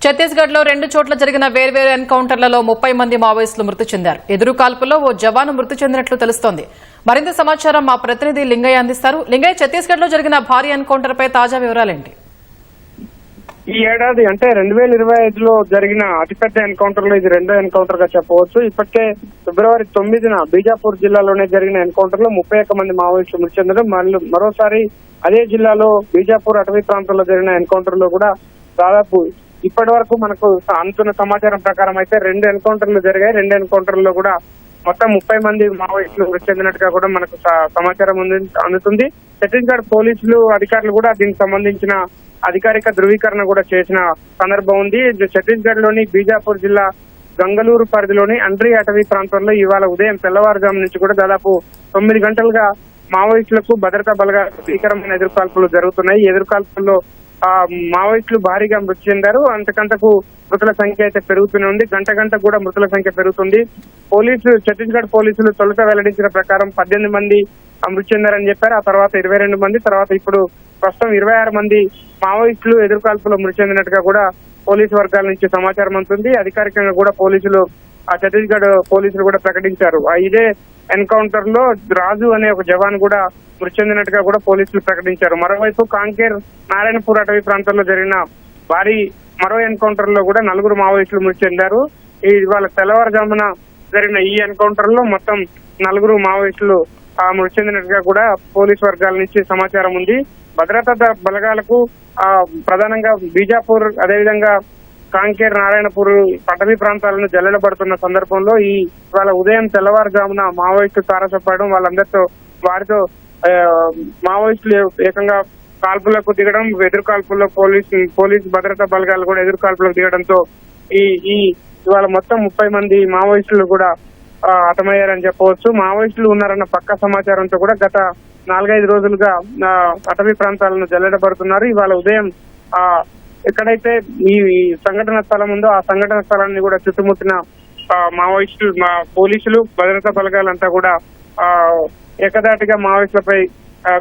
ఛత్తీస్గఢ్ లో 2 చోట్ల జరిగిన వేర్వేరు ఎన్కౌంటర్లలో 30 మంది మావోయిస్టులు మృతి చెందారు. ఎదురు కాల్పుల్లో ఓ జవాను మృతి చెందినట్లు తెలుస్తోంది. మరింత సమాచారం మా ప్రతినిధి లింగయ్య అందిస్తారు. లింగయ్య, ఛత్తీస్గఢ్ లో జరిగిన భారీ ఎన్కౌంటర్ పై తాజా వివరాలేంటి? ఈ ఏడాది అంటే 2025లో జరిగిన అతిపెద్ద ఎన్కౌంటర్ లో ఇది రెండో ఎన్కౌంటర్ గా చెప్పవచ్చు. ఇప్పటికే ఫిబ్రవరి 9న బీజాపూర్ జిల్లాలోనే జరిగిన ఎన్కౌంటర్ లో 31 మంది మావోయిస్టులు మృతి చెందడం, మరోసారి అదే జిల్లాలో బీజాపూర్ అటవీ ప్రాంతంలో జరిగిన ఎన్కౌంటర్ లో కూడా దాదాపు ఇప్పటి వరకు మనకు అందుతున్న సమాచారం ప్రకారం అయితే 2 ఎన్కౌంటర్లు జరిగాయి. 2 ఎన్కౌంటర్లో కూడా మొత్తం 30 మంది మావోయిస్టులు మృతి చెందినట్టుగా కూడా మనకు సమాచారం అందుతుంది. ఛత్తీస్గఢ్ పోలీసులు అధికారులు కూడా దీనికి సంబంధించిన అధికారిక ధృవీకరణ కూడా చేసిన సందర్భం ఉంది. ఛత్తీస్గఢ్ లోని బీజాపూర్ జిల్లా గంగలూరు పరిధిలోని అండ్రీ అటవీ ప్రాంతంలో ఇవాళ ఉదయం తెల్లవారుజాము నుంచి కూడా దాదాపు 9 గంటలుగా మావోయిస్టులకు భద్రతా బలగాల భీకరమైన ఎదురుకాల్పులు జరుగుతున్నాయి. ఈ ఎదురుకాల్పుల్లో మావోయిస్టులు భారీగా మృతి చెందారు. అంతకంతకు మృతుల సంఖ్య అయితే పెరుగుతూనే ఉంది. గంట కూడా మృతుల సంఖ్య పెరుగుతుంది. ఛత్తీస్గఢ్ పోలీసులు తొలుత వెల్లడించిన ప్రకారం 18 మంది మృతి చెందారని చెప్పారు. ఆ తర్వాత 22 మంది, తర్వాత ఇప్పుడు ప్రస్తుతం 26 మంది మావోయిస్టులు ఎదురుకాల్పులో మృతి చెందినట్టుగా కూడా పోలీసు వర్గాల నుంచి సమాచారం అందుతుంది. అధికారికంగా కూడా ఛత్తీస్గఢ్ పోలీసులు కూడా ప్రకటించారు. ఇదే ఎన్కౌంటర్ లో రాజు అనే ఒక జవాన్ కూడా మృతి చెందినట్టుగా కూడా పోలీసులు ప్రకటించారు. మరోవైపు కాంకేర్ నారాయణపూర్ అటవీ ప్రాంతంలో జరిగిన మరో ఎన్కౌంటర్ లో కూడా 4 మావోయిస్టులు మృతి చెందారు. ఇవాళ తెల్లవారుజామున జరిగిన ఈ ఎన్కౌంటర్ లో మొత్తం 4 మావోయిస్టులు మృతి చెందినట్టుగా కూడా పోలీసు వర్గాల నుంచి సమాచారం ఉంది. భద్రతా బలగాలకు ప్రధానంగా బీజాపూర్, అదేవిధంగా కాంకేర్, నారాయణపూర్ అటవీ ప్రాంతాలను జల్లెడబడుతున్న సందర్భంలో ఇవాళ ఉదయం తెల్లవారుజామున మావోయిస్టులు తారసపడడం, వారితో మావోయిస్టులు ఏకంగా కాల్పులకు దిగడం, ఎదురు కాల్పుల్లో పోలీసు భద్రతా బలగాలు కూడా ఎదురు కాల్పులకు దిగడంతో ఇవాళ మొత్తం 30 మంది మావోయిస్టులు కూడా హతమయ్యారని చెప్పవచ్చు. మావోయిస్టులు ఉన్నారన్న పక్క సమాచారంతో కూడా గత 4-5 రోజులుగా అటవీ ప్రాంతాలను జల్లెడబడుతున్నారు. ఇవాళ ఉదయం ఎక్కడైతే ఈ సంఘటన స్థలం ఉందో ఆ సంఘటన స్థలాన్ని కూడా చుట్టుముట్టిన మావోయిస్టులు, పోలీసులు, భద్రతా బలగాలంతా కూడా ఏకదాటిగా మావోయిస్టులపై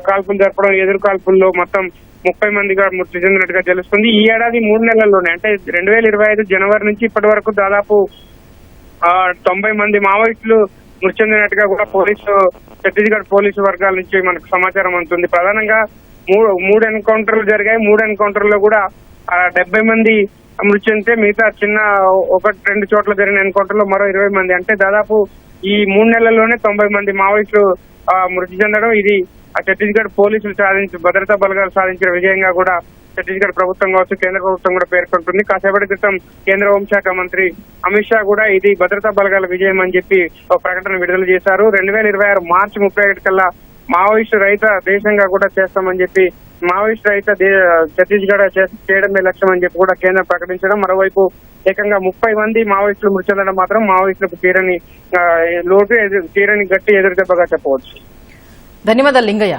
కాల్పులు జరపడం, ఎదురు కాల్పుల్లో మొత్తం 30 మందిగా మృతి చెందినట్టుగా తెలుస్తుంది. ఈ ఏడాది 3 నెలల్లోనే అంటే 2025 జనవరి నుంచి ఇప్పటి వరకు దాదాపు 90 మంది మావోయిస్టులు మృతి చెందినట్టుగా కూడా ఛత్తీస్గఢ్ పోలీసు వర్గాల నుంచి మనకు సమాచారం అందుతుంది. ప్రధానంగా 3 ఎన్కౌంటర్లు జరిగాయి. 3 ఎన్కౌంటర్లో కూడా 70 మంది మృతి చెందితే మిగతా 1-2 చోట్ల జరిగిన ఎన్కౌంటర్ లో మరో 20 మంది, అంటే దాదాపు ఈ 3 నెలల్లోనే 90 మంది మావోయిస్టులు మృతి చెందడం ఇది ఛత్తీస్గఢ్ పోలీసులు భద్రతా బలగాలు సాధించిన విజయంగా కూడా ఛత్తీస్గఢ్ ప్రభుత్వం కావచ్చు, కేంద్ర ప్రభుత్వం కూడా పేర్కొంటుంది. కాసేపటి క్రితం కేంద్ర హోంశాఖ మంత్రి అమిత్ షా కూడా ఇది భద్రతా బలగాల విజయం అని చెప్పి ఒక ప్రకటన విడుదల చేశారు. 2026 మార్చి 31 కల్లా మావోయిస్టు రహిత దేశంగా కూడా చేస్తామని చెప్పి, మావోయిస్టు రహిత ఛత్తీస్గఢ్ చేయడమే లక్ష్యం అని చెప్పి కూడా కేంద్రం ప్రకటించడం, మరోవైపు ఏకంగా 30 మంది మావోయిస్టులు మృతి చెందడం మాత్రం మావోయిస్టులకు తీరని గట్టి ఎదురు దెబ్బగా చెప్పవచ్చు. ధన్యవాదాలు లింగయ్య.